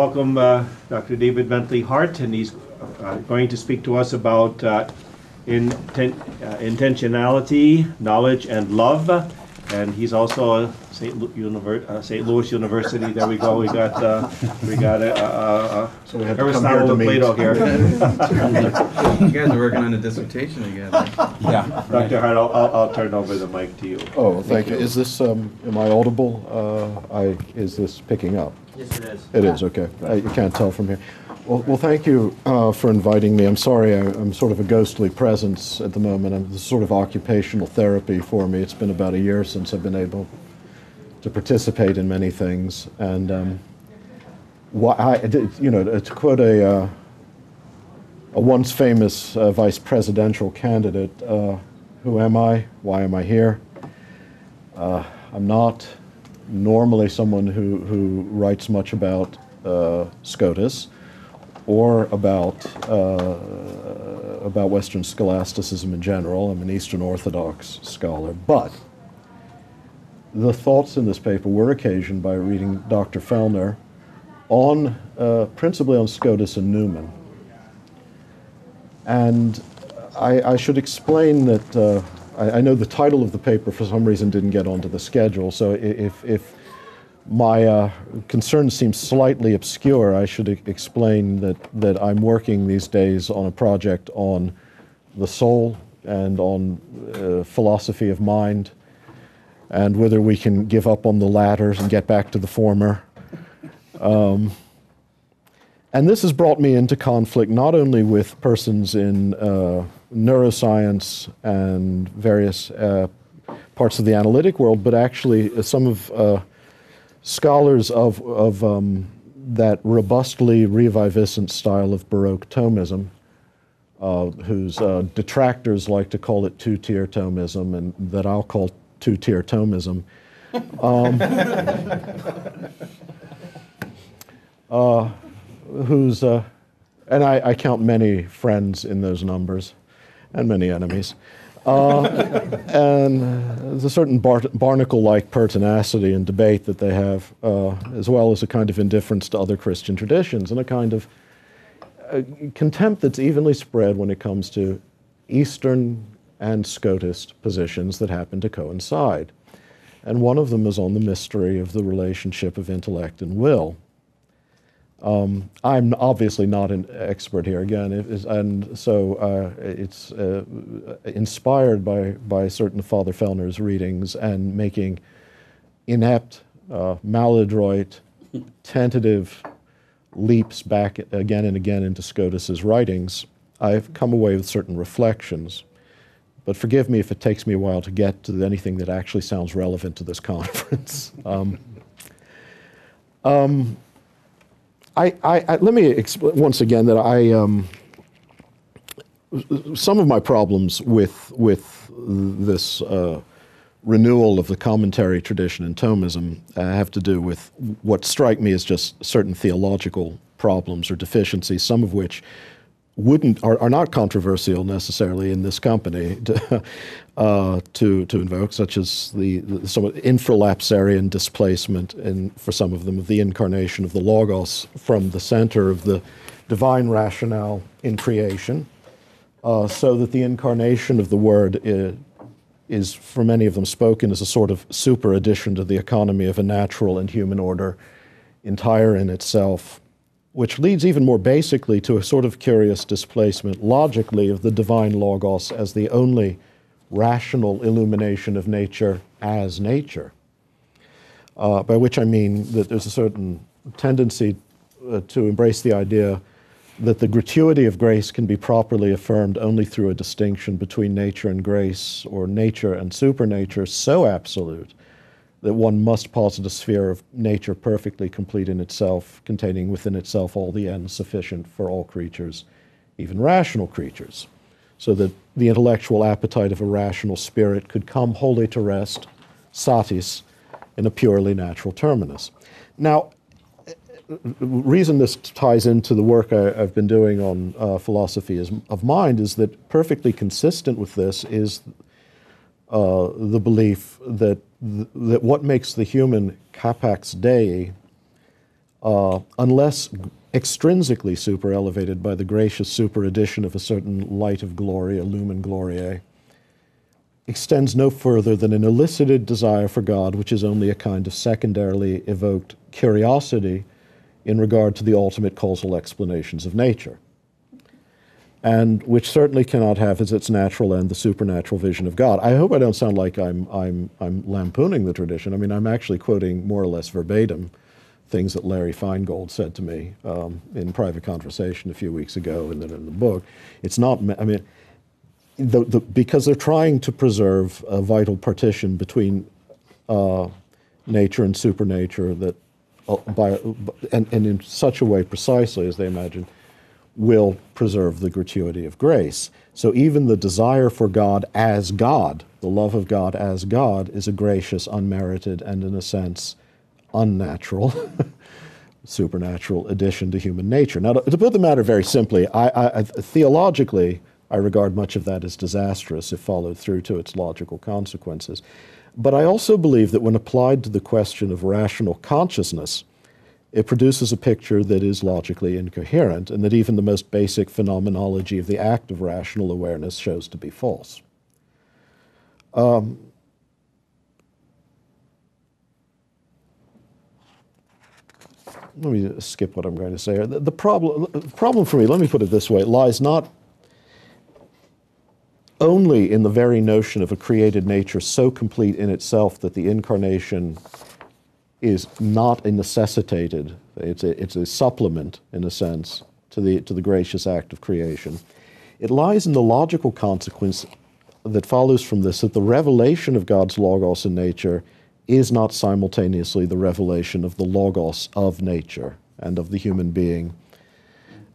welcome Dr. David Bentley Hart, and he's going to speak to us about intentionality, knowledge, and love. And he's also a St. Louis University. There we go. We got so we had Aristotle and Plato here. You guys are working on a dissertation together. Yeah, Dr. Hart, I'll turn over the mic to you. Oh, thank you. Is this? Am I audible? Is this picking up? Yes, it is. It is. Okay. You can't tell from here. Well, thank you for inviting me. I'm sorry, I'm sort of a ghostly presence at the moment. This is sort of occupational therapy for me. It's been about a year since I've been able to participate in many things. And to quote a once famous vice presidential candidate, who am I? Why am I here? I'm not normally someone who writes much about Scotus, or about Western scholasticism in general. I'm an Eastern Orthodox scholar, but the thoughts in this paper were occasioned by reading Dr. Fehlner on, principally on Scotus and Newman. And I should explain that I know the title of the paper for some reason didn't get onto the schedule, so if my concern seems slightly obscure, I should explain that I'm working these days on a project on the soul and on philosophy of mind, and whether we can give up on the latter and get back to the former. And this has brought me into conflict not only with persons in neuroscience and various parts of the analytic world, but actually some of scholars of that robustly reviviscent style of Baroque Thomism, whose detractors like to call it two-tier Thomism, and that I'll call two-tier Thomism. And I count many friends in those numbers, and many enemies. And there's a certain barnacle-like pertinacity and debate that they have, as well as a kind of indifference to other Christian traditions, and a kind of contempt that's evenly spread when it comes to Eastern and Scotist positions that happen to coincide. And one of them is on the mystery of the relationship of intellect and will. I'm obviously not an expert here, again, and so it's inspired by certain Father Fehlner's readings and making inept, maladroit, tentative leaps back again and again into Scotus's writings. I've come away with certain reflections, but forgive me if it takes me a while to get to anything that actually sounds relevant to this conference. Let me explain once again that some of my problems with this renewal of the commentary tradition in Thomism have to do with what strike me as just certain theological problems or deficiencies, some of which are not controversial necessarily in this company to invoke, such as the somewhat infralapsarian displacement, for some of them, of the incarnation of the Logos from the center of the divine rationale in creation, so that the incarnation of the Word is, for many of them, spoken as a sort of super addition to the economy of a natural and human order, entire in itself, which leads even more basically to a sort of curious displacement, logically, of the divine Logos as the only rational illumination of nature as nature, by which I mean that there's a certain tendency to embrace the idea that the gratuity of grace can be properly affirmed only through a distinction between nature and grace, or nature and supernature, so absolute that one must posit a sphere of nature perfectly complete in itself, containing within itself all the ends sufficient for all creatures, even rational creatures, so that the intellectual appetite of a rational spirit could come wholly to rest, satis, in a purely natural terminus. Now, the reason this ties into the work I've been doing on philosophy of mind is that perfectly consistent with this is the belief that what makes the human capax Dei unless extrinsically super-elevated by the gracious super-addition of a certain light of glory, a lumen gloriae, extends no further than an elicited desire for God, which is only a kind of secondarily evoked curiosity in regard to the ultimate causal explanations of nature, and which certainly cannot have as its natural end the supernatural vision of God. I hope I don't sound like I'm lampooning the tradition. I mean, I'm actually quoting more or less verbatim things that Larry Feingold said to me in private conversation a few weeks ago, and then in the book. It's not, I mean, because they're trying to preserve a vital partition between nature and supernature that, and in such a way precisely as they imagine, will preserve the gratuity of grace. So even the desire for God as God, the love of God as God, is a gracious, unmerited, and in a sense, unnatural, supernatural addition to human nature. Now, to put the matter very simply, theologically, I regard much of that as disastrous if followed through to its logical consequences. But I also believe that when applied to the question of rational consciousness, it produces a picture that is logically incoherent, and that even the most basic phenomenology of the act of rational awareness shows to be false. Let me skip what I'm going to say here. The problem for me, let me put it this way, lies not only in the very notion of a created nature so complete in itself that the incarnation is not a necessitated, it's a supplement, in a sense, to the gracious act of creation. It lies in the logical consequence that follows from this, that the revelation of God's logos in nature is not simultaneously the revelation of the logos of nature and of the human being.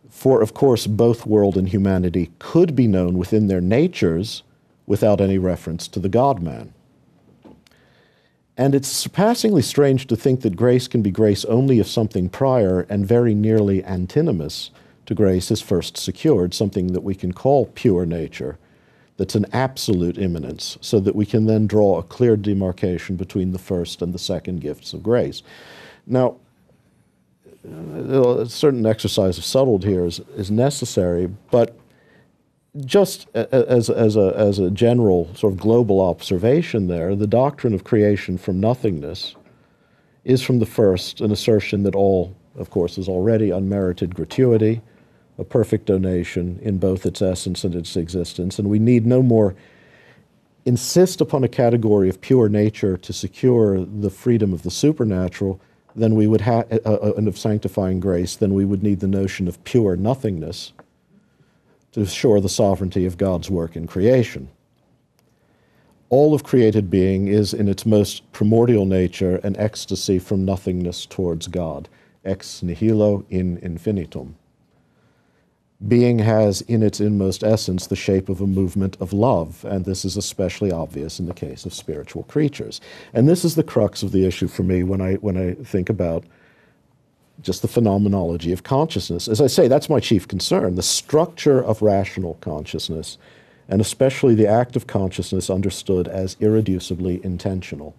For, of course, both world and humanity could be known within their natures without any reference to the God-man. And it's surpassingly strange to think that grace can be grace only if something prior and very nearly antinomous to grace is first secured, something that we can call pure nature, that's an absolute immanence, so that we can then draw a clear demarcation between the first and the second gifts of grace. Now, a certain exercise of subtlety here is necessary, but just as a general sort of global observation there, the doctrine of creation from nothingness is from the first an assertion that all, of course, is already unmerited gratuity, a perfect donation in both its essence and its existence, and we need no more insist upon a category of pure nature to secure the freedom of the supernatural than we would have, and of sanctifying grace, than we would need the notion of pure nothingness to assure the sovereignty of God's work in creation. All of created being is, in its most primordial nature, an ecstasy from nothingness towards God, ex nihilo in infinitum. Being has, in its inmost essence, the shape of a movement of love, and this is especially obvious in the case of spiritual creatures. And this is the crux of the issue for me when I think about just the phenomenology of consciousness. As I say, that's my chief concern, the structure of rational consciousness, and especially the act of consciousness understood as irreducibly intentional.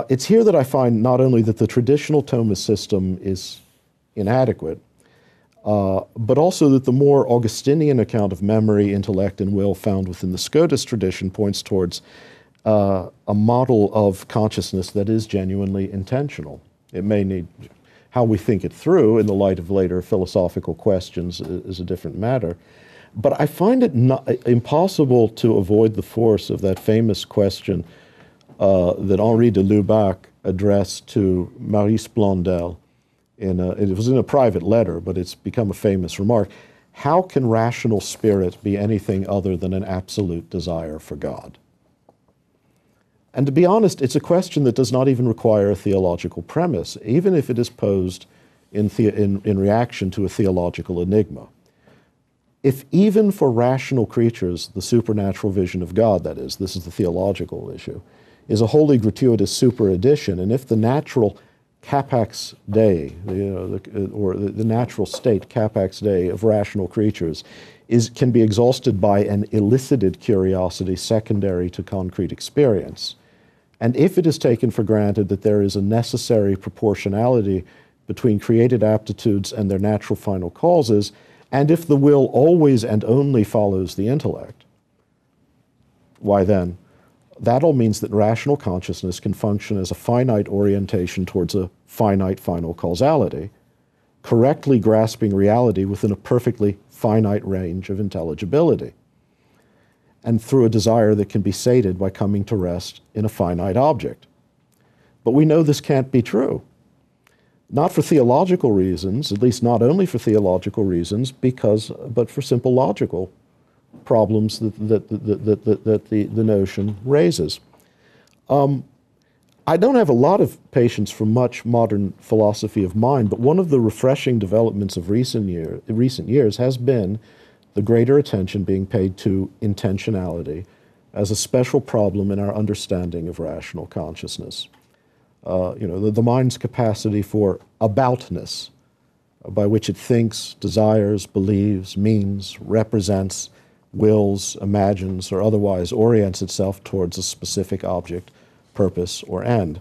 It's here that I find not only that the traditional Thomist system is inadequate, but also that the more Augustinian account of memory, intellect, and will found within the Scotus tradition points towards a model of consciousness that is genuinely intentional. It may need, how we think it through in the light of later philosophical questions is a different matter. But I find it impossible to avoid the force of that famous question that Henri de Lubac addressed to Maurice Blondel. It was in a private letter, but it's become a famous remark. How can rational spirit be anything other than an absolute desire for God? And to be honest, it's a question that does not even require a theological premise, even if it is posed in reaction to a theological enigma. If even for rational creatures, the supernatural vision of God, that is, this is the theological issue, is a wholly gratuitous superaddition, and if the natural capax Dei, or the natural state capax Dei of rational creatures can be exhausted by an elicited curiosity secondary to concrete experience, and if it is taken for granted that there is a necessary proportionality between created aptitudes and their natural final causes, and if the will always and only follows the intellect, why then, that all means that rational consciousness can function as a finite orientation towards a finite final causality, correctly grasping reality within a perfectly finite range of intelligibility, and through a desire that can be sated by coming to rest in a finite object. But we know this can't be true. Not for theological reasons, at least not only for theological reasons, but for simple logical problems that the notion raises. I don't have a lot of patience for much modern philosophy of mind, but one of the refreshing developments of recent years has been the greater attention being paid to intentionality as a special problem in our understanding of rational consciousness. The mind's capacity for aboutness, by which it thinks, desires, believes, means, represents, wills, imagines, or otherwise orients itself towards a specific object, purpose, or end.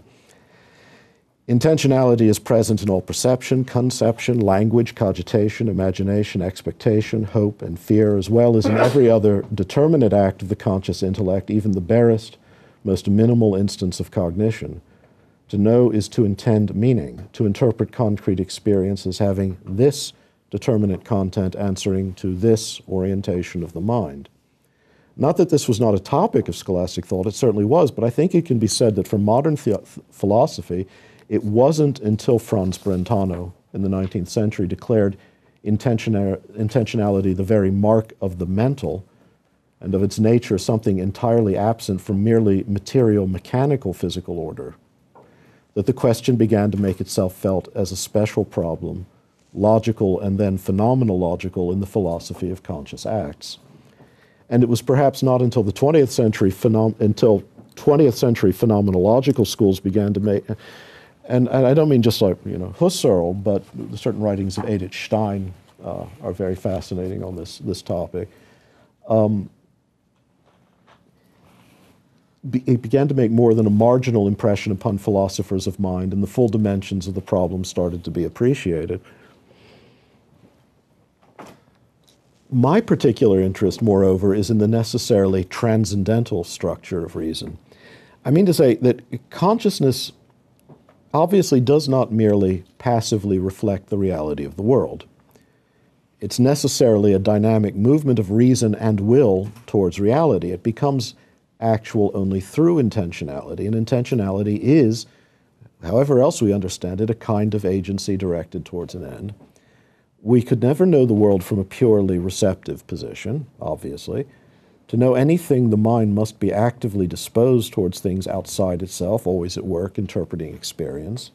Intentionality is present in all perception, conception, language, cogitation, imagination, expectation, hope, and fear, as well as in every other determinate act of the conscious intellect, even the barest, most minimal instance of cognition. To know is to intend meaning, to interpret concrete experience as having this determinate content answering to this orientation of the mind. Not that this was not a topic of scholastic thought, it certainly was, but I think it can be said that for modern philosophy, it wasn't until Franz Brentano in the 19th century declared intentionality the very mark of the mental, and of its nature something entirely absent from merely material, mechanical physical order, that the question began to make itself felt as a special problem, logical and then phenomenological in the philosophy of conscious acts. And it was perhaps not until the 20th century phenomenological schools began to make, and I don't mean just like Husserl, but certain writings of Edith Stein are very fascinating on this topic. It began to make more than a marginal impression upon philosophers of mind, and the full dimensions of the problem started to be appreciated. My particular interest, moreover, is in the necessarily transcendental structure of reason. I mean to say that consciousness obviously does not merely passively reflect the reality of the world. It's necessarily a dynamic movement of reason and will towards reality. It becomes actual only through intentionality, and intentionality is, however else we understand it, a kind of agency directed towards an end. We could never know the world from a purely receptive position, obviously. To know anything, the mind must be actively disposed towards things outside itself, always at work, interpreting experience.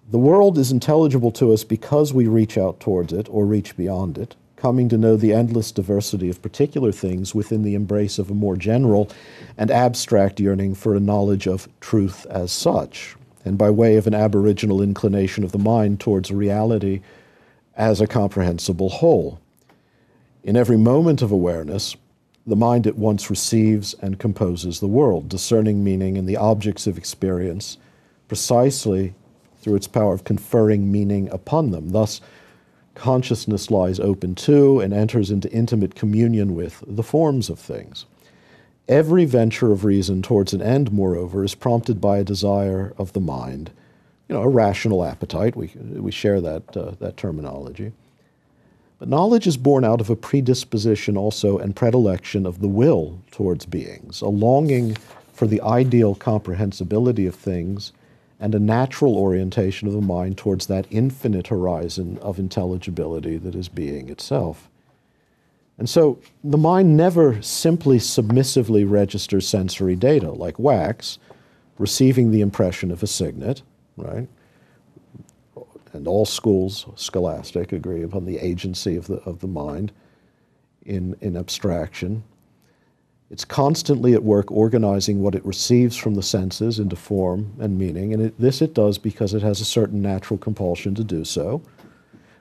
The world is intelligible to us because we reach out towards it or reach beyond it, coming to know the endless diversity of particular things within the embrace of a more general and abstract yearning for a knowledge of truth as such, and by way of an aboriginal inclination of the mind towards reality as a comprehensible whole. In every moment of awareness, the mind at once receives and composes the world, discerning meaning in the objects of experience precisely through its power of conferring meaning upon them. Thus, consciousness lies open to and enters into intimate communion with the forms of things. Every venture of reason towards an end, moreover, is prompted by a desire of the mind, a rational appetite. We share that terminology. But knowledge is born out of a predisposition also and predilection of the will towards beings, a longing for the ideal comprehensibility of things, and a natural orientation of the mind towards that infinite horizon of intelligibility that is being itself. And so the mind never simply submissively registers sensory data, like wax, receiving the impression of a signet, right? And all schools, scholastic, agree upon the agency of the mind in abstraction. It's constantly at work organizing what it receives from the senses into form and meaning, and this it does because it has a certain natural compulsion to do so,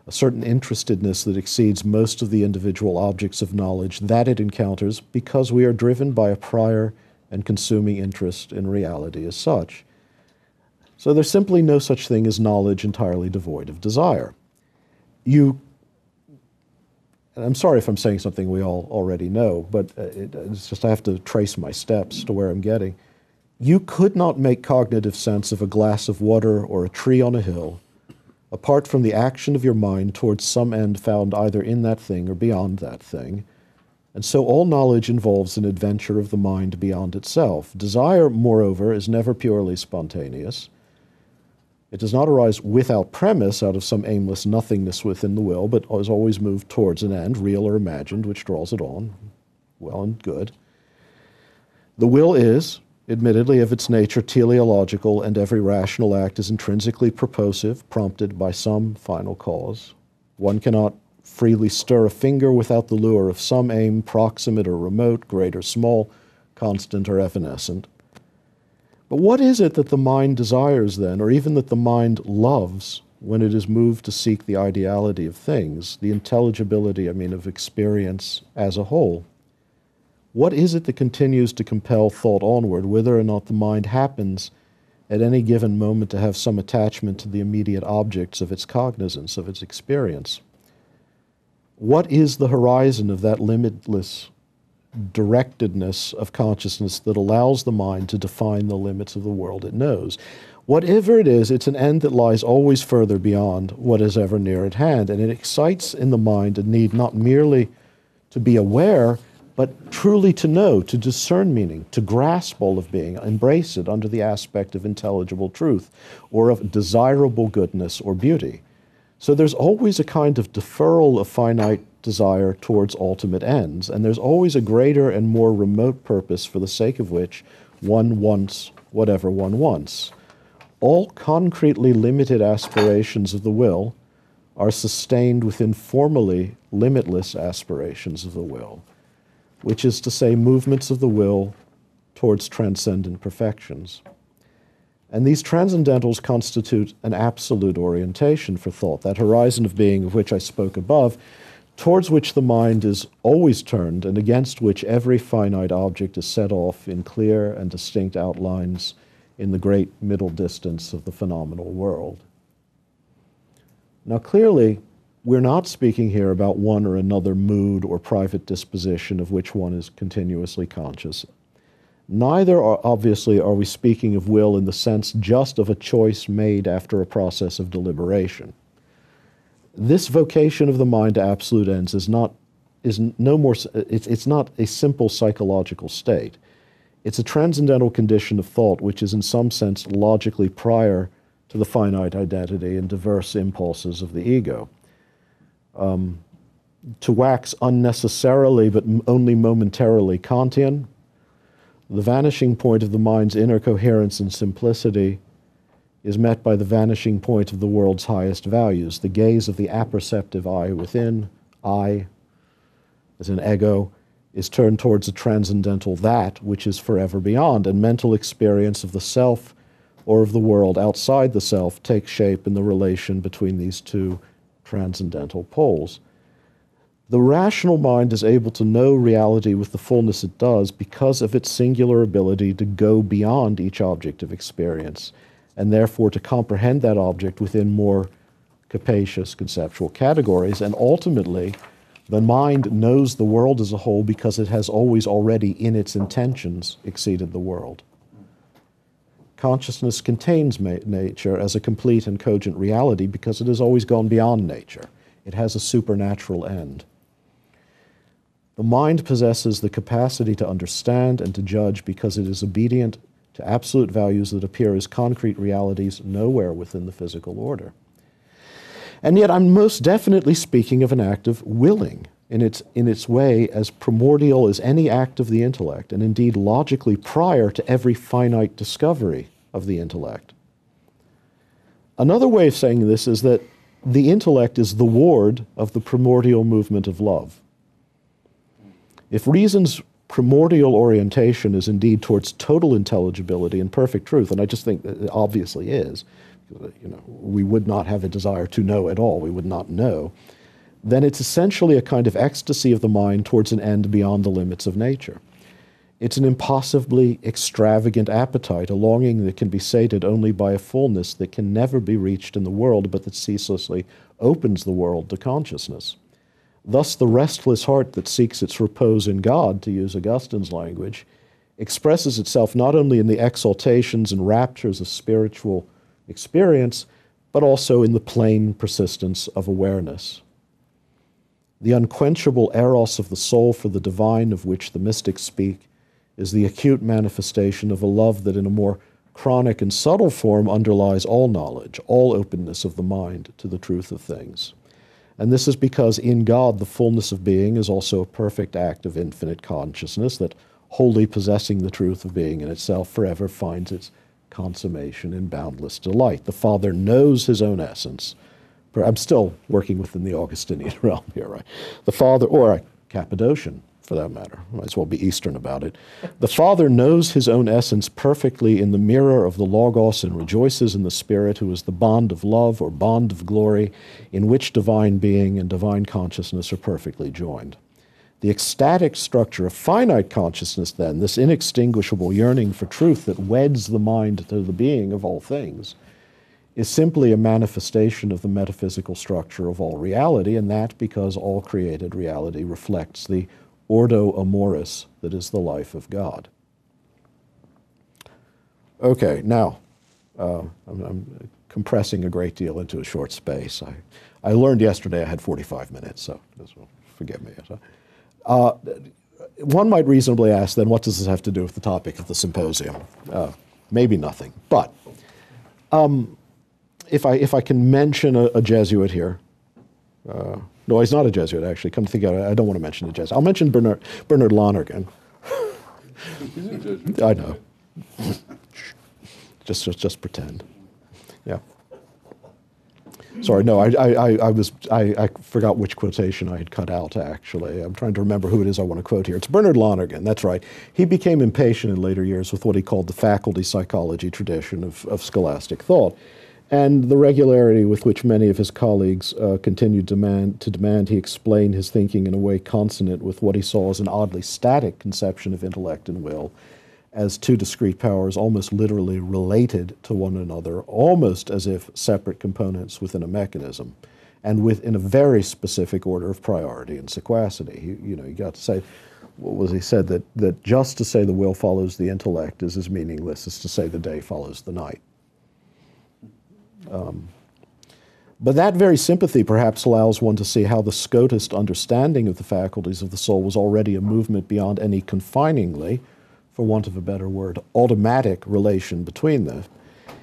a certain interestedness that exceeds most of the individual objects of knowledge that it encounters because we are driven by a prior and consuming interest in reality as such. So there's simply no such thing as knowledge entirely devoid of desire. And I'm sorry if I'm saying something we all already know, but it's just I have to trace my steps to where I'm getting. You could not make cognitive sense of a glass of water or a tree on a hill apart from the action of your mind towards some end found either in that thing or beyond that thing. And so all knowledge involves an adventure of the mind beyond itself. Desire, moreover, is never purely spontaneous. It does not arise without premise out of some aimless nothingness within the will, but is always moved towards an end, real or imagined, which draws it on. Well and good. The will is, admittedly, of its nature teleological, and every rational act is intrinsically purposive, prompted by some final cause. One cannot freely stir a finger without the lure of some aim, proximate or remote, great or small, constant or evanescent. But what is it that the mind desires then, or even that the mind loves when it is moved to seek the ideality of things, the intelligibility, of experience as a whole? What is it that continues to compel thought onward, whether or not the mind happens at any given moment to have some attachment to the immediate objects of its cognizance, of its experience? What is the horizon of that limitless directedness of consciousness that allows the mind to define the limits of the world it knows? Whatever it is, it's an end that lies always further beyond what is ever near at hand, and it excites in the mind a need not merely to be aware, but truly to know, to discern meaning, to grasp all of being, embrace it under the aspect of intelligible truth, or of desirable goodness or beauty. So there's always a kind of deferral of finite desire towards ultimate ends, and there's always a greater and more remote purpose for the sake of which one wants whatever one wants. All concretely limited aspirations of the will are sustained within formally limitless aspirations of the will, which is to say, movements of the will towards transcendent perfections. And these transcendentals constitute an absolute orientation for thought, that horizon of being of which I spoke above, towards which the mind is always turned and against which every finite object is set off in clear and distinct outlines in the great middle distance of the phenomenal world. Now clearly, we're not speaking here about one or another mood or private disposition of which one is continuously conscious. Neither, obviously, are we speaking of will in the sense just of a choice made after a process of deliberation. This vocation of the mind to absolute ends it's not a simple psychological state. It's a transcendental condition of thought which is in some sense logically prior to the finite identity and diverse impulses of the ego. To wax unnecessarily but only momentarily Kantian, the vanishing point of the mind's inner coherence and simplicity is met by the vanishing point of the world's highest values. The gaze of the apperceptive eye within, I, as an ego, is turned towards a transcendental that which is forever beyond, and mental experience of the self or of the world outside the self takes shape in the relation between these two transcendental poles. The rational mind is able to know reality with the fullness it does because of its singular ability to go beyond each object of experience, and therefore to comprehend that object within more capacious conceptual categories. And ultimately, the mind knows the world as a whole because it has always already, in its intentions, exceeded the world. Consciousness contains nature as a complete and cogent reality because it has always gone beyond nature. It has a supernatural end. The mind possesses the capacity to understand and to judge because it is obedient to absolute values that appear as concrete realities nowhere within the physical order. And yet I'm most definitely speaking of an act of willing, in its way as primordial as any act of the intellect, and indeed logically prior to every finite discovery of the intellect. Another way of saying this is that the intellect is the ward of the primordial movement of love. If reason's primordial orientation is indeed towards total intelligibility and perfect truth, and I just think that it obviously is, we would not have a desire to know at all, we would not know, then it's essentially a kind of ecstasy of the mind towards an end beyond the limits of nature. It's an impossibly extravagant appetite, a longing that can be sated only by a fullness that can never be reached in the world, but that ceaselessly opens the world to consciousness. Thus, the restless heart that seeks its repose in God, to use Augustine's language, expresses itself not only in the exaltations and raptures of spiritual experience, but also in the plain persistence of awareness. The unquenchable eros of the soul for the divine, of which the mystics speak, is the acute manifestation of a love that in a more chronic and subtle form underlies all knowledge, all openness of the mind to the truth of things. And this is because in God the fullness of being is also a perfect act of infinite consciousness that, wholly possessing the truth of being in itself, forever finds its consummation in boundless delight. The Father knows his own essence. I'm still working within the Augustinian realm here, right? The Father, or a Cappadocian, for that matter. Might as well be Eastern about it. The Father knows his own essence perfectly in the mirror of the Logos and rejoices in the Spirit, who is the bond of love or bond of glory, in which divine being and divine consciousness are perfectly joined. The ecstatic structure of finite consciousness, then, this inextinguishable yearning for truth that weds the mind to the being of all things, is simply a manifestation of the metaphysical structure of all reality, and that because all created reality reflects the ordo amoris that is the life of God. Okay, now, I'm compressing a great deal into a short space. I learned yesterday I had 45 minutes, so forgive me. One might reasonably ask, then, what does this have to do with the topic of the symposium? Maybe nothing. But if I can mention a Jesuit here, no, he's not a Jesuit, actually. Come to think of it, I don't want to mention a Jesuit. I'll mention Bernard Lonergan. I know. just pretend. Yeah. Sorry, no, I forgot which quotation I had cut out, actually. I'm trying to remember who it is I want to quote here. It's Bernard Lonergan, that's right. He became impatient in later years with what he called the faculty psychology tradition of scholastic thought. And the regularity with which many of his colleagues continued to demand he explain his thinking in a way consonant with what he saw as an oddly static conception of intellect and will, as two discrete powers almost literally related to one another, almost as if separate components within a mechanism, and within a very specific order of priority and sequacity. You got to say, what was he said, that just to say the will follows the intellect is as meaningless as to say the day follows the night. But that very sympathy perhaps allows one to see how the Scotist understanding of the faculties of the soul was already a movement beyond any confiningly, for want of a better word, automatic relation between them,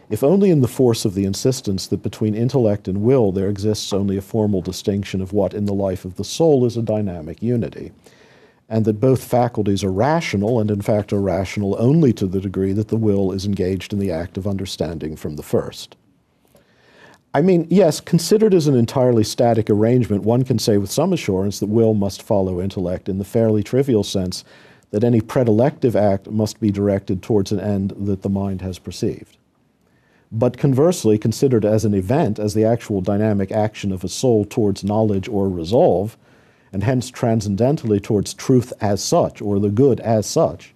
if only in the force of the insistence that between intellect and will there exists only a formal distinction of what in the life of the soul is a dynamic unity, and that both faculties are rational, and in fact are rational only to the degree that the will is engaged in the act of understanding from the first. I mean, yes, considered as an entirely static arrangement, one can say with some assurance that will must follow intellect in the fairly trivial sense that any predilective act must be directed towards an end that the mind has perceived. But conversely, considered as an event, as the actual dynamic action of a soul towards knowledge or resolve, and hence transcendentally towards truth as such, or the good as such,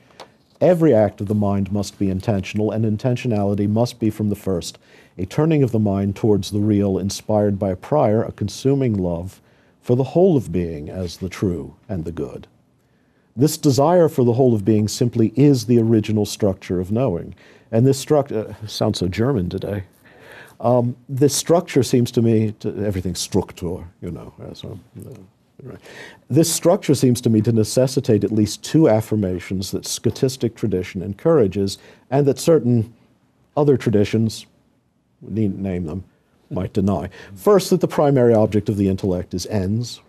every act of the mind must be intentional, and intentionality must be from the first a turning of the mind towards the real, inspired by a prior, a consuming love for the whole of being as the true and the good. This desire for the whole of being simply is the original structure of knowing. And this structure, sounds so German today, this structure seems to me, everything's Struktur, right. This structure seems to me to necessitate at least two affirmations that Scotistic tradition encourages, and that certain other traditions, we needn't name them, might deny. First, that the primary object of the intellect is ens,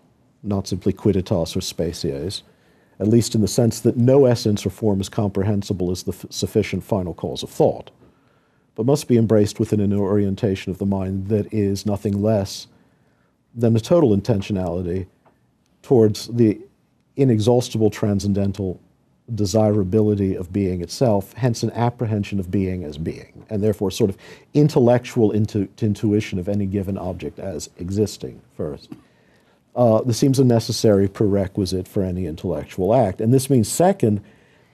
not simply quidditas or species, at least in the sense that no essence or form is comprehensible as the sufficient final cause of thought, but must be embraced within an orientation of the mind that is nothing less than a total intentionality towards the inexhaustible transcendental desirability of being itself, hence an apprehension of being as being, and therefore sort of intellectual intuition of any given object as existing first. This seems a necessary prerequisite for any intellectual act. And this means, second,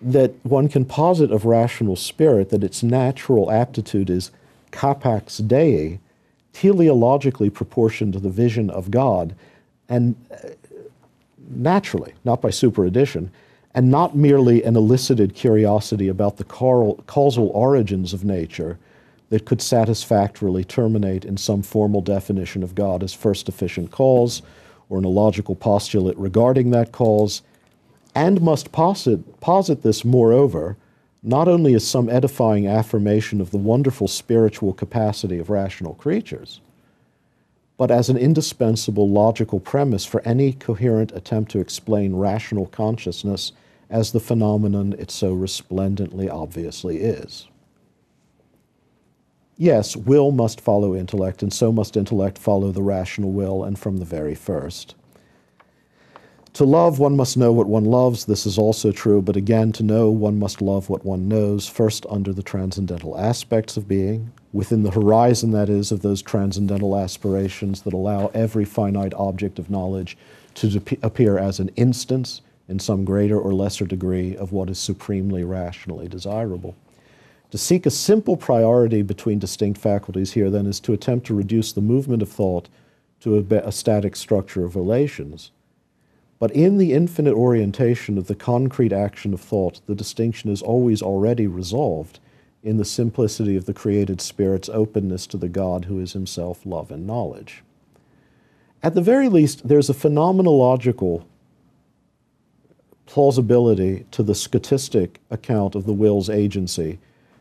that one can posit of rational spirit that its natural aptitude is capax Dei, teleologically proportioned to the vision of God, and naturally, not by superaddition, and not merely an elicited curiosity about the causal origins of nature that could satisfactorily terminate in some formal definition of God as first efficient cause, or in a logical postulate regarding that cause, and must posit this, moreover, not only as some edifying affirmation of the wonderful spiritual capacity of rational creatures, but as an indispensable logical premise for any coherent attempt to explain rational consciousness as the phenomenon it so resplendently obviously is. Yes, will must follow intellect, and so must intellect follow the rational will, and from the very first. To love, one must know what one loves. This is also true, but again, to know, one must love what one knows, first under the transcendental aspects of being, within the horizon, that is, of those transcendental aspirations that allow every finite object of knowledge to appear as an instance, in some greater or lesser degree, of what is supremely rationally desirable. To seek a simple priority between distinct faculties here, then, is to attempt to reduce the movement of thought to a static structure of relations. But in the infinite orientation of the concrete action of thought, the distinction is always already resolved in the simplicity of the created spirit's openness to the God who is himself love and knowledge. At the very least, there's a phenomenological plausibility to the Scotistic account of the will's agency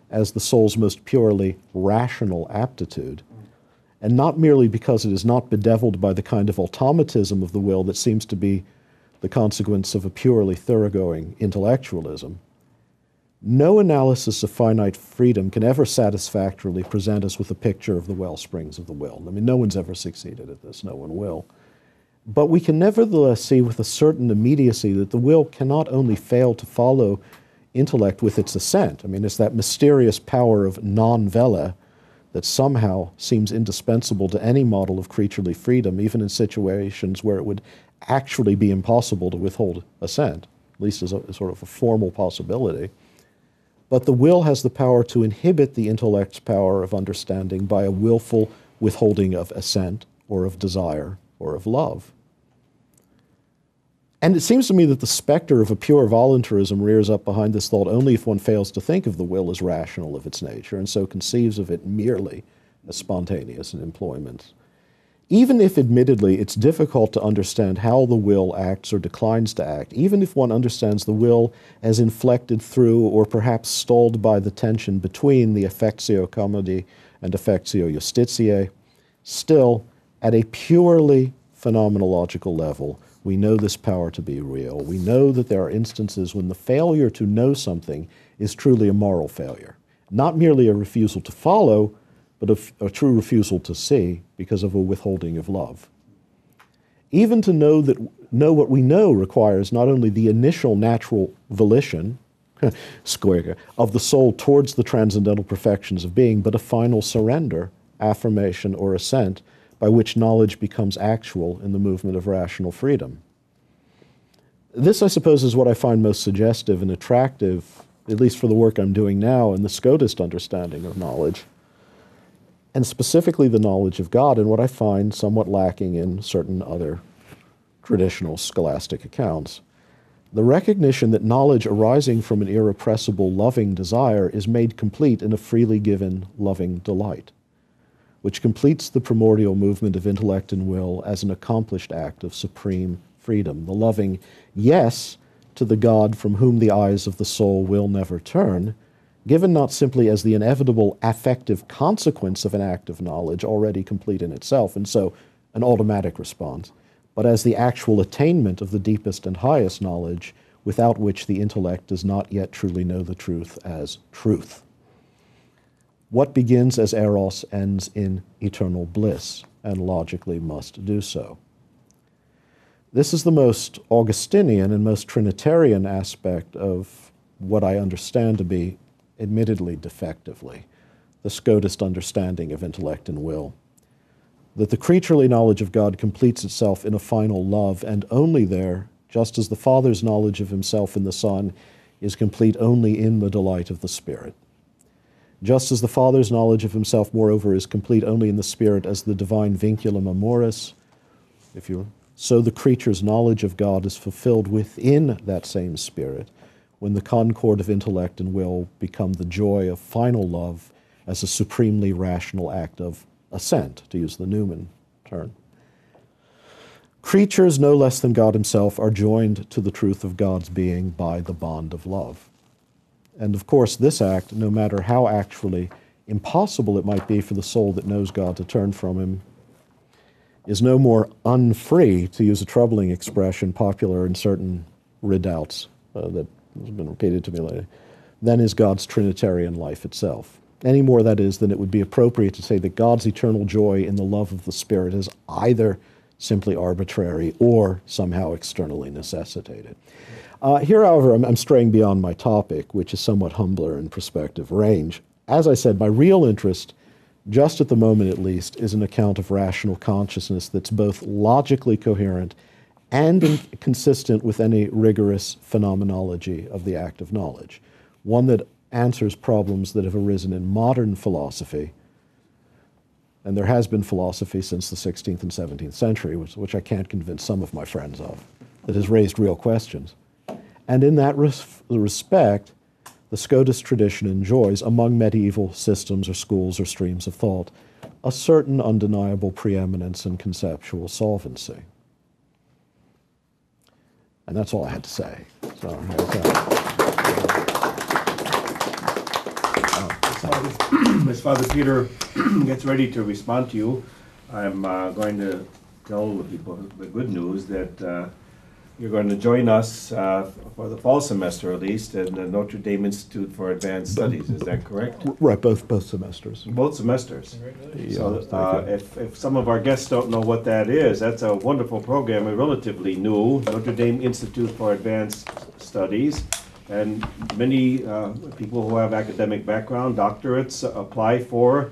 as the soul's most purely rational aptitude, and not merely because it is not bedeviled by the kind of automatism of the will that seems to be the consequence of a purely thoroughgoing intellectualism. No analysis of finite freedom can ever satisfactorily present us with a picture of the well springs of the will. I mean, no one's ever succeeded at this, no one will. But we can nevertheless see with a certain immediacy that the will cannot only fail to follow intellect with its assent. I mean, it's that mysterious power of non-vela that somehow seems indispensable to any model of creaturely freedom, even in situations where it would actually be impossible to withhold assent, at least as a sort of a formal possibility. But the will has the power to inhibit the intellect's power of understanding by a willful withholding of assent, or of desire, or of love. And it seems to me that the specter of a pure voluntarism rears up behind this thought only if one fails to think of the will as rational of its nature, and so conceives of it merely as spontaneous in employment. Even if, admittedly, it's difficult to understand how the will acts or declines to act, even if one understands the will as inflected through or perhaps stalled by the tension between the affectio commodi and affectio justitiae, still, at a purely phenomenological level, we know this power to be real. We know that there are instances when the failure to know something is truly a moral failure, not merely a refusal to follow, but a true refusal to see because of a withholding of love. Even to know what we know requires not only the initial natural volition of the soul towards the transcendental perfections of being, but a final surrender, affirmation, or assent by which knowledge becomes actual in the movement of rational freedom. This, I suppose, is what I find most suggestive and attractive, at least for the work I'm doing now, in the Scotist understanding of knowledge, and specifically the knowledge of God, and what I find somewhat lacking in certain other traditional scholastic accounts. The recognition that knowledge arising from an irrepressible loving desire is made complete in a freely given loving delight, which completes the primordial movement of intellect and will as an accomplished act of supreme freedom, the loving yes to the God from whom the eyes of the soul will never turn, given not simply as the inevitable affective consequence of an act of knowledge already complete in itself, and so an automatic response, but as the actual attainment of the deepest and highest knowledge, without which the intellect does not yet truly know the truth as truth. What begins as eros ends in eternal bliss, and logically must do so. This is the most Augustinian and most Trinitarian aspect of what I understand to be, admittedly defectively, the Scotist understanding of intellect and will. That the creaturely knowledge of God completes itself in a final love, and only there, just as the Father's knowledge of himself in the Son is complete only in the delight of the Spirit. Just as the Father's knowledge of himself, moreover, is complete only in the Spirit as the divine vinculum amoris, so the creature's knowledge of God is fulfilled within that same Spirit, when the concord of intellect and will become the joy of final love as a supremely rational act of assent, to use the Newman term. Creatures, no less than God himself, are joined to the truth of God's being by the bond of love. And of course, this act, no matter how actually impossible it might be for the soul that knows God to turn from him, is no more unfree, to use a troubling expression popular in certain redoubts that has been repeated to me lately, than is God's Trinitarian life itself. Any more, that is, than it would be appropriate to say that God's eternal joy in the love of the Spirit is either simply arbitrary or somehow externally necessitated. Here, however, I'm straying beyond my topic, which is somewhat humbler in perspective range. As I said, my real interest, just at the moment at least, is an account of rational consciousness that's both logically coherent and consistent with any rigorous phenomenology of the act of knowledge, one that answers problems that have arisen in modern philosophy, and there has been philosophy since the 16th and 17th century, which I can't convince some of my friends of, that has raised real questions. And in that respect, the Scotus tradition enjoys, among medieval systems or schools or streams of thought, a certain undeniable preeminence and conceptual solvency. And that's all I had to say. So, as Father Peter gets ready to respond to you, I'm going to tell the people the good news that you're going to join us for the fall semester, at least, in the Notre Dame Institute for Advanced Studies. Is that correct? Right, both semesters. Both semesters. Yeah, So if some of our guests don't know what that is, that's a wonderful program, relatively new, Notre Dame Institute for Advanced Studies. And many people who have academic background, doctorates, apply for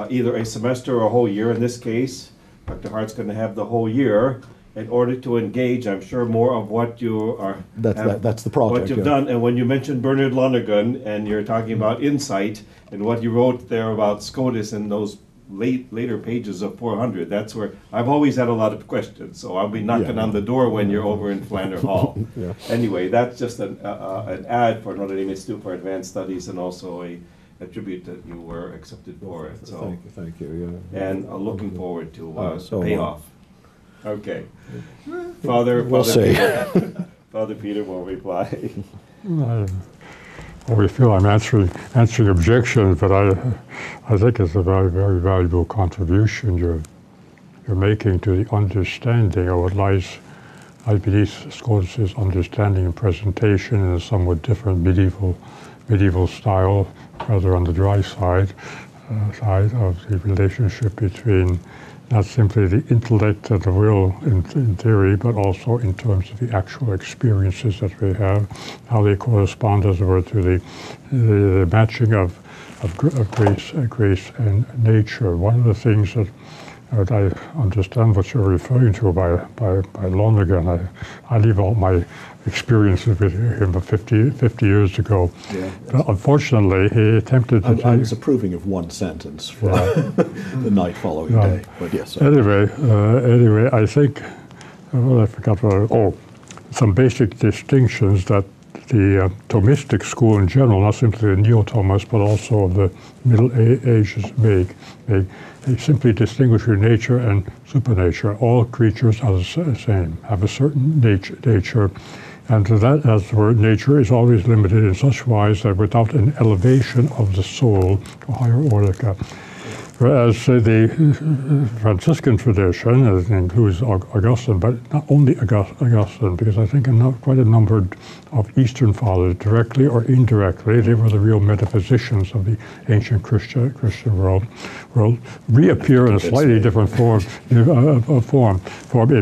either a semester or a whole year. In this case, Dr. Hart's going to have the whole year in order to engage, I'm sure, more of what you are. That's the project. What you've done. And when you mentioned Bernard Lonergan and you're talking about insight and what you wrote there about Scotus in those later pages of 400, that's where I've always had a lot of questions. So I'll be knocking on the door when you're over in Flanner Hall. Yeah. Anyway, that's just an ad for Notre Dame Institute for Advanced Studies and also a tribute that you were accepted for it. So Thank you. Yeah. and looking forward to the am payoff. Okay. Father see. Peter, Father Peter will reply. We feel I'm answering objections, but I think it's a very, very valuable contribution you're making to the understanding of what lies beneath Scotus's understanding and presentation in a somewhat different medieval style, rather on the dry side of the relationship between not simply the intellect and the will in theory, but also in terms of the actual experiences that we have, how they correspond, as it were, to the matching of grace and nature. One of the things that I understand what you're referring to by Lonergan. I leave all my experiences with him 50 years ago. Yeah. But unfortunately, he attempted to... I was approving of one sentence for the night following day, but yes. Anyway, I think, I forgot what, some basic distinctions that the Thomistic school in general, not simply the Neo-Thomists, but also the Middle Ages make. They simply distinguish between nature and supernature. All creatures are the same, have a certain nature, and that, as the word nature, is always limited in such wise that without an elevation of the soul to higher order. Whereas the Franciscan tradition includes Augustine, but not only Augustine, because I think quite a number of Eastern fathers, directly or indirectly, they were the real metaphysicians of the ancient Christian world, reappear in a slightly different form in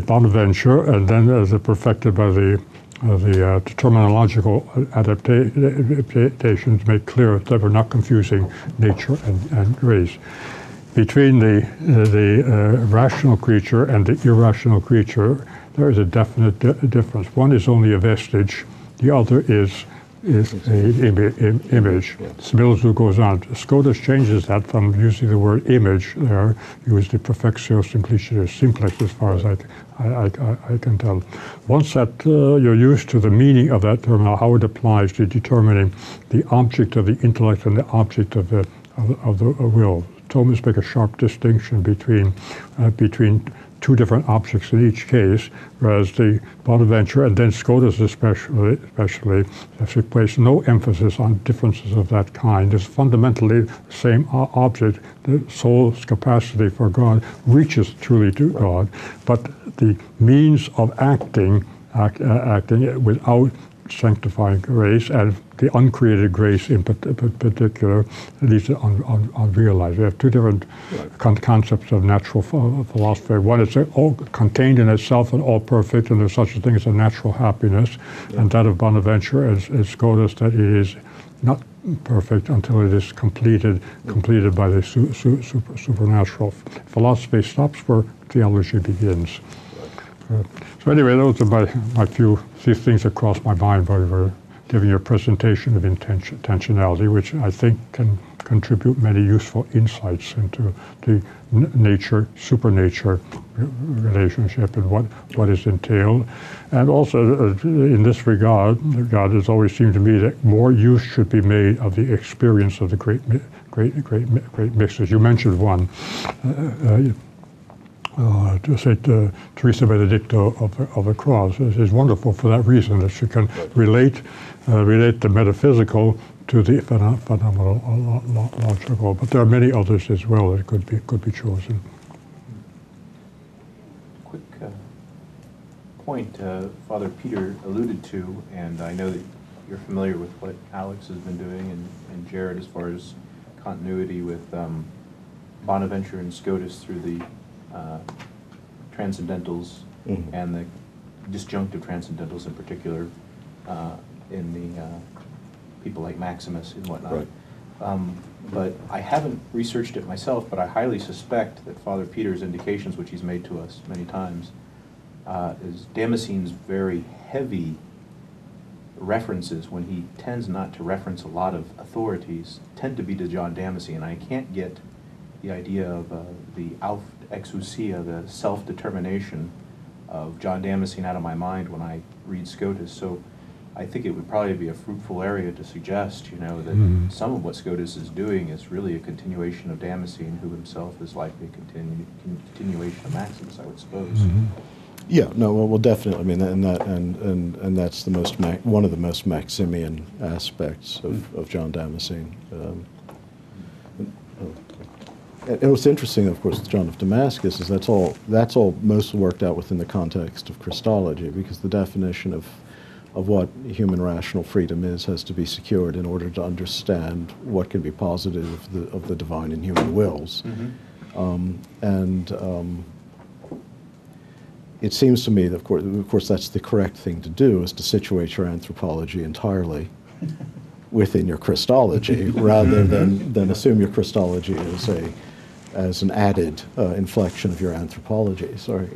Bonaventure, and then as perfected by the terminological adaptations make clear that we're not confusing nature and grace. Between the rational creature and the irrational creature, there is a definite difference. One is only a vestige, the other is is an image. Spinoza goes on. Scotus changes that from using the word image there, use the perfectio simpliciter simplex as far as I can tell. Once that you're used to the meaning of that term, how it applies to determining the object of the intellect and the object of the will. Thomists make a sharp distinction between two different objects in each case, whereas the Bonaventure and then Scotus especially place no emphasis on differences of that kind. It's fundamentally the same object. The soul's capacity for God reaches truly to God, but the means of acting without sanctifying grace and the uncreated grace in particular leaves it unrealized. We have two different concepts of natural philosophy. One is all contained in itself and all perfect, and there's such a thing as a natural happiness, and that of Bonaventure as Scotus, that it is not perfect until it is completed by the supernatural. Philosophy stops where theology begins. So anyway, those are my few things that crossed my mind while we were giving you a presentation of intentionality, which I think can contribute many useful insights into the nature-supernature relationship and what is entailed. And also, in this regard, God has always seemed to me that more use should be made of the experience of the great mixes. You mentioned one. St. Teresa Benedicta of the Cross is wonderful for that reason, that she can relate the metaphysical to the phenomenological. But there are many others as well that could be chosen. Quick point Father Peter alluded to, and I know that you're familiar with what Alex has been doing and Jared as far as continuity with Bonaventure and Scotus through the transcendentals and the disjunctive transcendentals in particular in the people like Maximus and whatnot. Right. But I haven't researched it myself, but I highly suspect that Father Peter's indications, which he's made to us many times, is Damascene's very heavy references, when he tends not to reference a lot of authorities, tend to be to John Damascene. I can't get the idea of the exousia, the self-determination of John Damascene out of my mind when I read Scotus. So I think it would probably be a fruitful area to suggest, that some of what Scotus is doing is really a continuation of Damascene, who himself is likely a continuation of Maximus, I would suppose. Yeah, no, well, definitely. I mean, and that's the one of the most Maximian aspects of John Damascene. And what's interesting, of course, with John of Damascus is that's all mostly worked out within the context of Christology, because the definition of what human rational freedom is has to be secured in order to understand what can be posited of the divine and human wills. It seems to me that, of course, that's the correct thing to do, is to situate your anthropology entirely within your Christology, rather than assume your Christology as an added inflection of your anthropology. Sorry.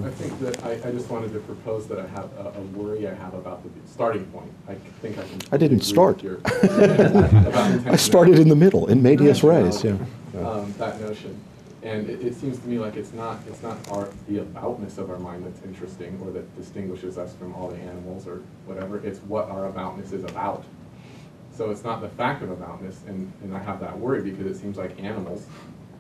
I think that I just wanted to propose that I have a worry I have about the starting point. I think I can. I didn't start. About I started in the middle, in medias res. Yeah. That notion, and it seems to me like it's not the aboutness of our mind that's interesting or that distinguishes us from all the animals or whatever. It's what our aboutness is about. So it's not the fact of aboutness, and I have that worry because it seems like animals,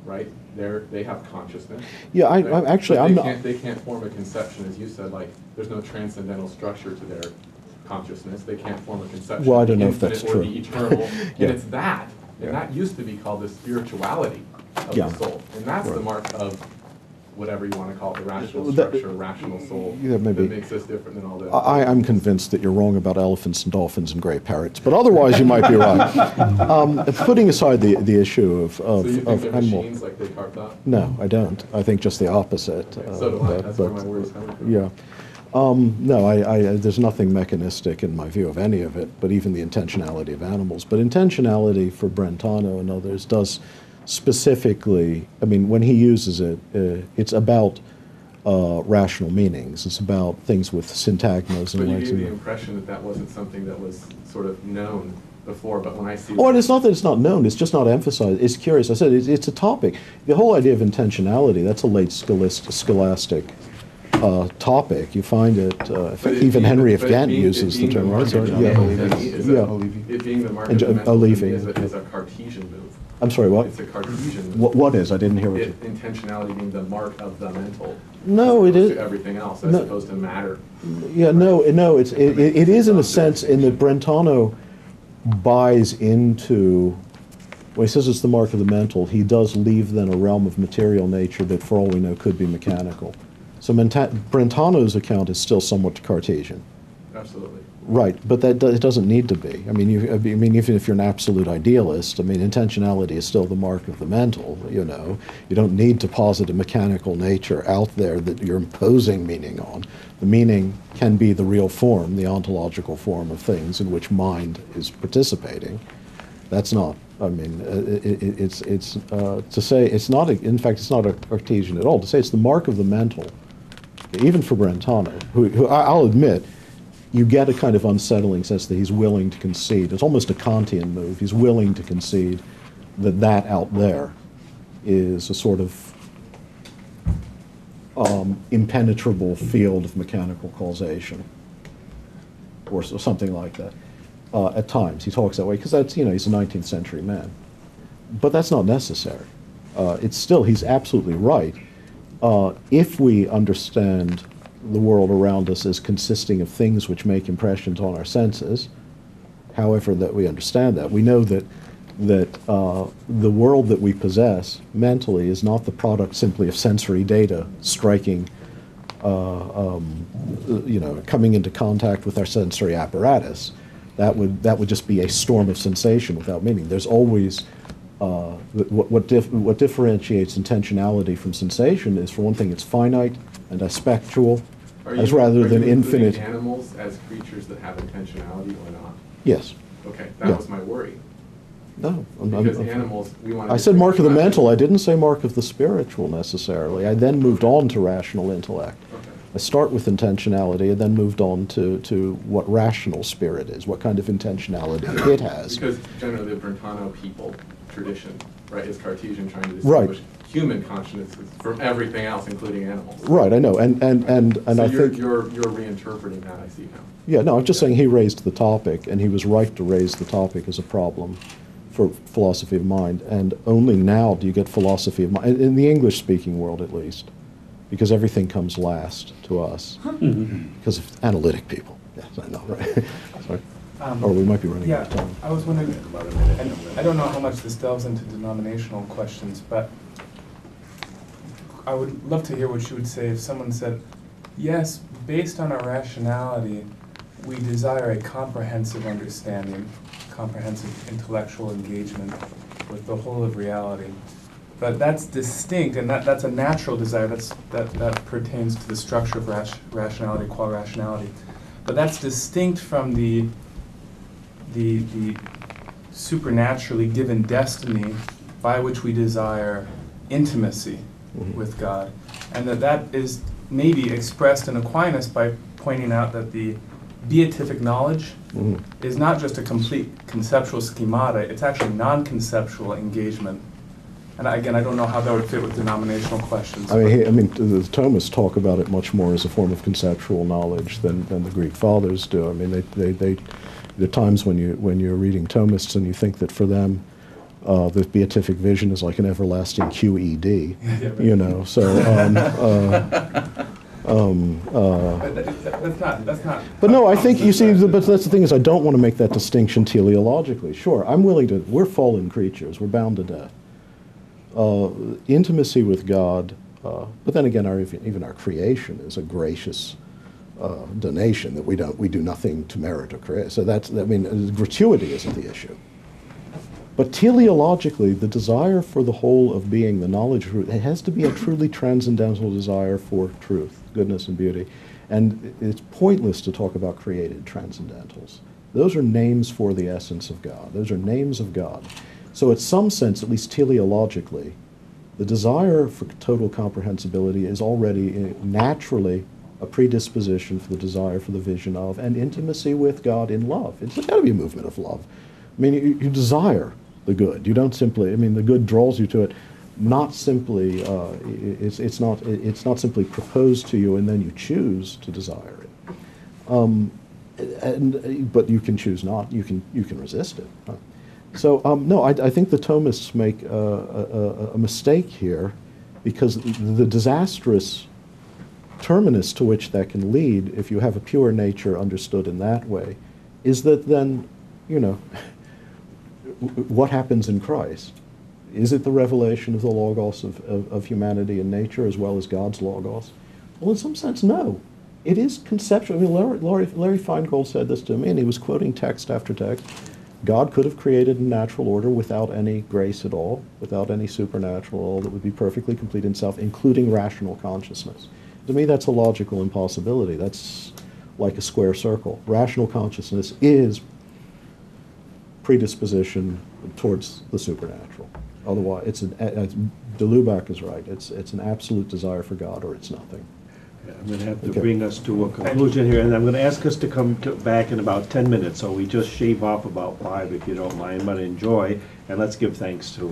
right? They have consciousness. Yeah, right? I'm not. They can't form a conception, as you said. Like there's no transcendental structure to their consciousness. They can't form a conception. Well, I of don't the know if that's infinite or true. the eternal, Yeah. and it's that, and that used to be called the spirituality of the soul, and that's the mark of whatever you want to call it, the rational structure, rational soul, that makes us different than all the I'm convinced that you're wrong about elephants and dolphins and gray parrots, but otherwise you might be right. Putting aside the issue of So you think they're animal. machines like Descartes thought? No, I don't. I think just the opposite. So do I. That's where my worries coming from. Yeah. No, there's nothing mechanistic in my view of any of it, but even the intentionality of animals. But intentionality for Brentano and others does specifically, I mean, when he uses it, it's about rational meanings. It's about things with syntagmas and But you legs. gave the impression that that wasn't something that was sort of known before, but when I see... Oh, and it's not that it's not known, it's just not emphasized. It's curious. I said it's a topic. The whole idea of intentionality, that's a late scholastic topic. You find it, even Henry of Ghent uses the term. Right? So, yeah. It being the mark And of the mental Levy. is a Cartesian move. I'm sorry, what? It's a Cartesian move. What is? I didn't hear what you... Intentionality being the mark of the mental. No, it is... To everything else, as No. opposed to matter. Yeah, no, it is in a sense in that Brentano buys into, when he says it's the mark of the mental, he does leave then a realm of material nature that for all we know could be mechanical. So Brentano's account is still somewhat Cartesian. Absolutely. Right, but it doesn't need to be. I mean, even if you're an absolute idealist, I mean, intentionality is still the mark of the mental, you know. You don't need to posit a mechanical nature out there that you're imposing meaning on. The meaning can be the real form, the ontological form of things in which mind is participating. That's not, I mean, it's to say it's not, in fact, it's not a Cartesian at all. To say it's the mark of the mental, even for Brentano, who I'll admit, you get a kind of unsettling sense that he's willing to concede. It's almost a Kantian move. He's willing to concede that out there is a sort of impenetrable field of mechanical causation, or something like that. At times, he talks that way because that's, you know, he's a 19th century man. But that's not necessary. It's still, he's absolutely right. If we understand the world around us as consisting of things which make impressions on our senses, however that we understand that, we know that the world that we possess mentally is not the product simply of sensory data striking, you know, coming into contact with our sensory apparatus. That would just be a storm of sensation without meaning. There's always what differentiates intentionality from sensation is, for one thing, it's finite and aspectual, as rather than infinite. Are you animals as creatures that have intentionality or not? Yes. Okay, that was my worry. No. Because animals, we want to... I said mark of the mental. I didn't say mark of the spiritual necessarily. I then moved on to rational intellect. Okay. I start with intentionality and then moved on to what rational spirit is, what kind of intentionality it has. Because generally the Brentano people tradition, right, is Cartesian, trying to distinguish human consciousnesses from everything else, including animals. Right, I know, and so I think you're reinterpreting that. I see now. Yeah, no, I'm just saying he raised the topic, and he was right to raise the topic as a problem for philosophy of mind. And only now do you get philosophy of mind in the English-speaking world, at least, because everything comes last to us because of analytic people. Yes, I know, right? Sorry. Or we might be running out of time. I was wondering, and I don't know how much this delves into denominational questions, but I would love to hear what you would say if someone said, yes, based on our rationality, we desire a comprehensive understanding, comprehensive intellectual engagement with the whole of reality. But that's distinct, and that's a natural desire. That pertains to the structure of rationality, qua rationality. But that's distinct from the supernaturally given destiny by which we desire intimacy with God. And that is maybe expressed in Aquinas by pointing out that the beatific knowledge is not just a complete conceptual schemata, it's actually non-conceptual engagement. And again, I don't know how that would fit with denominational questions. I mean, the Thomists talk about it much more as a form of conceptual knowledge than the Greek fathers do. I mean, there are times when you're reading Thomists and you think that for them, the beatific vision is like an everlasting QED, you know. So, that's not. But no, I think you see. But that's the thing is, I don't want to make that distinction teleologically. Sure, I'm willing to. We're fallen creatures. We're bound to death. Intimacy with God, but then again, even our creation is a gracious donation that we do nothing to merit or create. So gratuity isn't the issue. But teleologically, the desire for the whole of being, the knowledge of truth, it has to be a truly transcendental desire for truth, goodness, and beauty. And it's pointless to talk about created transcendentals. Those are names for the essence of God. Those are names of God. So in some sense, at least teleologically, The desire for total comprehensibility is already naturally a predisposition for the desire for the vision of and intimacy with God in love. It's got to be a movement of love. I mean, you desire the good. You don't simply, I mean, the good draws you to it, not simply, it's not simply proposed to you and then you choose to desire it. But you can choose not, you can resist it. So, no, I think the Thomists make a mistake here, because the disastrous terminus to which that can lead, if you have a pure nature understood in that way, is that then, you know, what happens in Christ? Is it the revelation of the logos of humanity and nature as well as God's logos? Well, in some sense, no. It is conceptual. I mean, Larry Feingold said this to me, and he was quoting text after text. God could have created a natural order without any grace at all, without any supernatural at all, that would be perfectly complete in self, including rational consciousness. To me, that's a logical impossibility. That's like a square circle. Rational consciousness is predisposition towards the supernatural. Otherwise, de Lubac is right. It's an absolute desire for God, or it's nothing. Yeah, I'm going to have to bring us to a conclusion here, and I'm going to ask us to come back in about 10 minutes, so we just shave off about 5 if you don't mind, but enjoy, and let's give thanks to